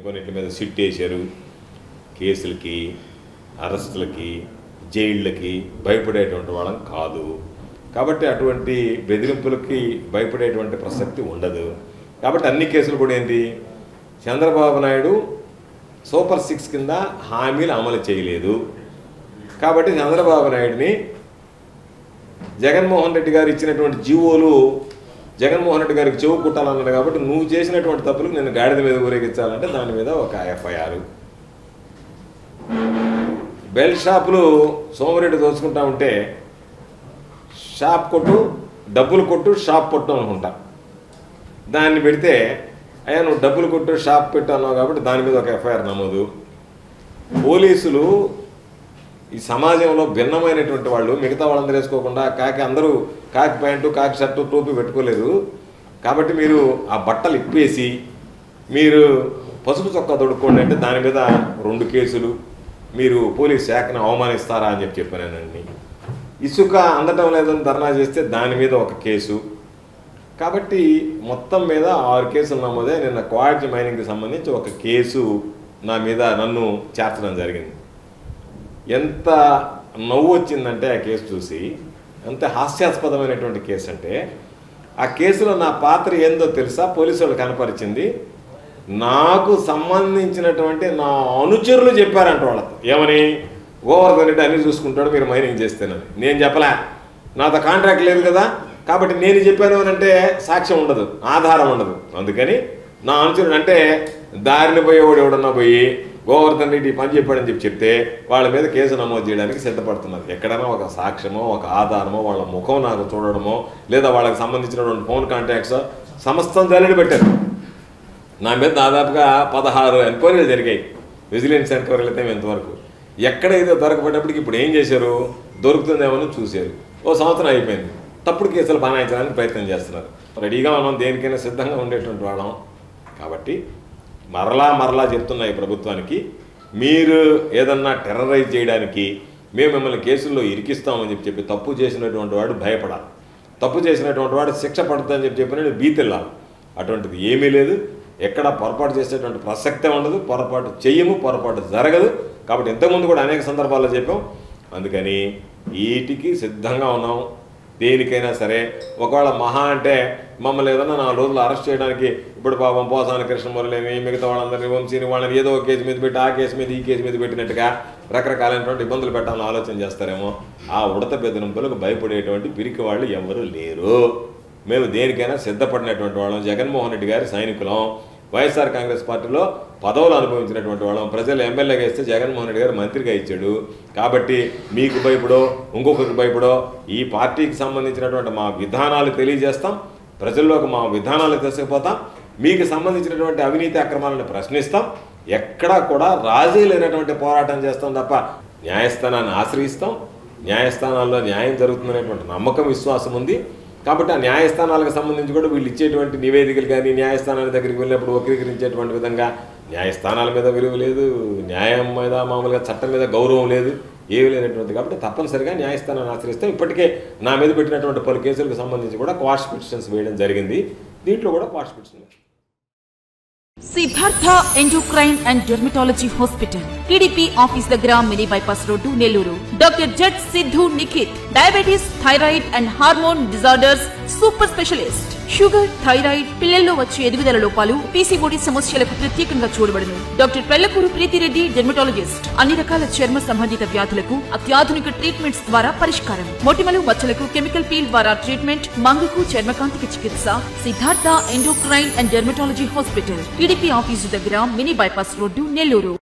కొన్నింటి మీద సిట్ వేశారు. కేసులకి, అరెస్టులకి, జైళ్ళకి భయపడేటువంటి వాళ్ళం కాదు. కాబట్టి అటువంటి బెదిరింపులకి భయపడేటువంటి ప్రసక్తి ఉండదు. కాబట్టి అన్ని కేసులు కూడా ఏంటి, చంద్రబాబు నాయుడు సూపర్ 6 కింద హామీలు అమలు చేయలేదు. కాబట్టి చంద్రబాబు నాయుడిని జగన్మోహన్ రెడ్డి గారు ఇచ్చినటువంటి జీవోలు జగన్మోహన్ రెడ్డి గారికి చెవు కుట్టాలన్నాడు. కాబట్టి నువ్వు చేసినటువంటి తప్పులకు నేను గాడిద మీద ఊరేగించాలంటే దాని మీద ఒక ఎఫ్ఐఆర్. బెల్ షాపులు సోమిరెడ్డి దోచుకుంటా ఉంటే షాప్ కొట్టు, డబ్బులు కొట్టు, షాప్ కొట్టు అనుకుంటా. దాన్ని పెడితే అయ్యా నువ్వు డబ్బులు కొట్టు, షాప్ పెట్టు అన్నావు కాబట్టి దాని మీద ఒక ఎఫ్ఐఆర్ నమోదు. పోలీసులు ఈ సమాజంలో భిన్నమైనటువంటి వాళ్ళు, మిగతా వాళ్ళందరూ వేసుకోకుండా అందరూ కాకి ప్యాంటు, కాకి షర్టు, టోపీ పెట్టుకోలేరు. కాబట్టి మీరు ఆ బట్టలు ఇప్పేసి మీరు పసుపు చొక్కా తొడుక్కోండి అంటే దాని మీద 2 కేసులు. మీరు పోలీస్ శాఖను అవమానిస్తారా అని చెప్పానండి. ఇసుక అందటం లేదని ధర్నా చేస్తే దాని మీద ఒక కేసు. కాబట్టి మొత్తం మీద 6 కేసులు నమోదే. నిన్న క్వాలిటీ మైనింగ్కి సంబంధించి ఒక కేసు నా మీద నన్ను చేర్చడం జరిగింది. ఎంత నవ్వు వచ్చిందంటే ఆ కేసు చూసి, ఎంత హాస్యాస్పదమైనటువంటి కేసు అంటే, ఆ కేసులో నా పాత్ర ఏందో తెలుసా పోలీసు వాళ్ళు కనపరిచింది. నాకు సంబంధించినటువంటి నా అనుచరులు చెప్పారంట వాళ్ళతో. ఏమని, గోవర్ధన్ రెడ్డి అన్నీ చూసుకుంటాడు మీరు మైనింగ్ చేస్తేనని. నేను చెప్పలే, నాతో కాంట్రాక్ట్ లేదు కదా. కాబట్టి నేను చెప్పాను అని అంటే సాక్ష్యం ఉండదు, ఆధారం ఉండదు. అందుకని నా అనుచరుడు అంటే దారిని పోయేవాడు ఎవడన్నా పోయి గోవర్ధన్ రెడ్డి పని చెప్పాడని చెప్తే వాళ్ళ మీద కేసు నమోదు చేయడానికి సిద్ధపడుతున్నారు. ఎక్కడైనా ఒక సాక్ష్యమో, ఒక ఆధారమో, వాళ్ళ ముఖం నాకు చూడడమో, లేదా వాళ్ళకి సంబంధించినటువంటి ఫోన్ కాంటాక్ట్స్ సమస్తం జల్లెడ పెట్టారు. నా మీద దాదాపుగా 16 ఎంక్వైరీలు జరిగాయి. విజిలెన్స్ ఎంక్వైరీలు అయితే ఇంతవరకు ఎక్కడైతే దొరకబడ్డప్పటికి ఇప్పుడు ఏం చేశారు, దొరుకుతుందేమని చూశారు. ఓ సంవత్సరం అయిపోయింది. తప్పుడు కేసులు బనాయించడానికి ప్రయత్నం చేస్తున్నారు. రెడీగా మనం దేనికైనా సిద్ధంగా ఉండేటువంటి వాళ్ళం. కాబట్టి మరలా చెప్తున్నా ఈ ప్రభుత్వానికి, మీరు ఏదన్నా టెర్రరైజ్ చేయడానికి మేము మిమ్మల్ని కేసుల్లో ఇరికిస్తామని చెప్పి తప్పు చేసినటువంటి వాడు భయపడాలి. తప్పు చేసినటువంటి వాడు శిక్ష పడుతుందని చెప్పి బీతిల్లాలి. అటువంటిది ఏమీ లేదు. ఎక్కడ పొరపాటు చేసేటువంటి ప్రసక్తే ఉండదు. పొరపాటు చెయ్యము, పొరపాటు జరగదు. కాబట్టి ఇంతకుముందు కూడా అనేక సందర్భాల్లో చెప్పాం. అందుకని వీటికి సిద్ధంగా ఉన్నాం. దేనికైనా సరే ఒకవేళ మహా అంటే మమ్మల్ని ఏదన్నా 4 రోజులు అరెస్ట్ చేయడానికి ఇప్పుడు పాపం పోసాని కృష్ణమురళిని, మిగతా వాళ్ళందరినీ, వంశీని, వాళ్ళని ఏదో ఒక కేసు మీద పెట్టి ఆ కేసు మీద ఈ కేసు మీద పెట్టినట్టుగా రకరకాలైనటువంటి ఇబ్బందులు పెట్టాలని ఆలోచన చేస్తారేమో. ఆ ఉడత బెదిరింపులకు భయపడేటువంటి పిరికి వాళ్ళు ఎవరు లేరు. మేము దేనికైనా సిద్ధపడినటువంటి వాళ్ళం. జగన్మోహన్ రెడ్డి గారి సైనికులం. వైఎస్ఆర్ కాంగ్రెస్ పార్టీలో పదవులు అనుభవించినటువంటి వాళ్ళం. ప్రజలు ఎమ్మెల్యేగా ఇస్తే జగన్మోహన్ రెడ్డి గారు మంత్రిగా ఇచ్చాడు. కాబట్టి మీకు భయపడో, ఇంకొకరికి భయపడో, ఈ పార్టీకి సంబంధించినటువంటి మా విధానాలు తెలియజేస్తాం. ప్రజల్లోకి మా విధానాలు తీసుకుపోతాం. మీకు సంబంధించినటువంటి అవినీతి అక్రమాలను ప్రశ్నిస్తాం. ఎక్కడా కూడా రాజీ లేనటువంటి పోరాటం చేస్తాం తప్ప న్యాయస్థానాన్ని ఆశ్రయిస్తాం. న్యాయస్థానాల్లో న్యాయం జరుగుతుందనేటువంటి నమ్మకం, విశ్వాసం ఉంది. కాబట్టి ఆ న్యాయస్థానాలకు సంబంధించి కూడా వీళ్ళు ఇచ్చేటువంటి నివేదికలు కానీ, న్యాయస్థానాల దగ్గరికి వెళ్ళినప్పుడు వక్రీకరించేటువంటి విధంగా న్యాయస్థానాల మీద విలువ లేదు, న్యాయం మీద మామూలుగా చట్టం మీద గౌరవం లేదు, ఏమీ లేనటువంటి. కాబట్టి తప్పనిసరిగా న్యాయస్థానాన్ని ఆశ్రయిస్తాం. ఇప్పటికే నా మీద పెట్టినటువంటి పలు కేసులకు సంబంధించి కూడా క్వాష్ పిటిషన్స్ వేయడం జరిగింది. దీంట్లో కూడా quash petition. Siddhartha endocrine and dermatology hospital, TDP office దగ్గర, mini bypass road, Nellore. Doctor Z Siddhu Nikhit, diabetes, thyroid and hormone disorders super specialist. Sugar, thyroid, పిల్లల్లో వచ్చే ఎదుగుదల లోపాలు, పీసీఓడి సమస్యలకు ప్రత్యేకంగా చూడబడును. Doctor Pellakuru Preethi Reddy, dermatologist. అన్ని రకాల చర్మ సంబంధిత వ్యాధులకు అత్యాధునిక ట్రీట్మెంట్స్ ద్వారా పరిష్కారం. మొటిమలు, మచ్చలకు కెమికల్ పీల్ ద్వారా ట్రీట్మెంట్. మంగుకు, చర్మకాంతికి చికిత్స. Siddhartha endocrine and dermatology hospital, TDP office దగ్గర, మినీ బైపాస్ రోడ్డు, నెల్లూరు.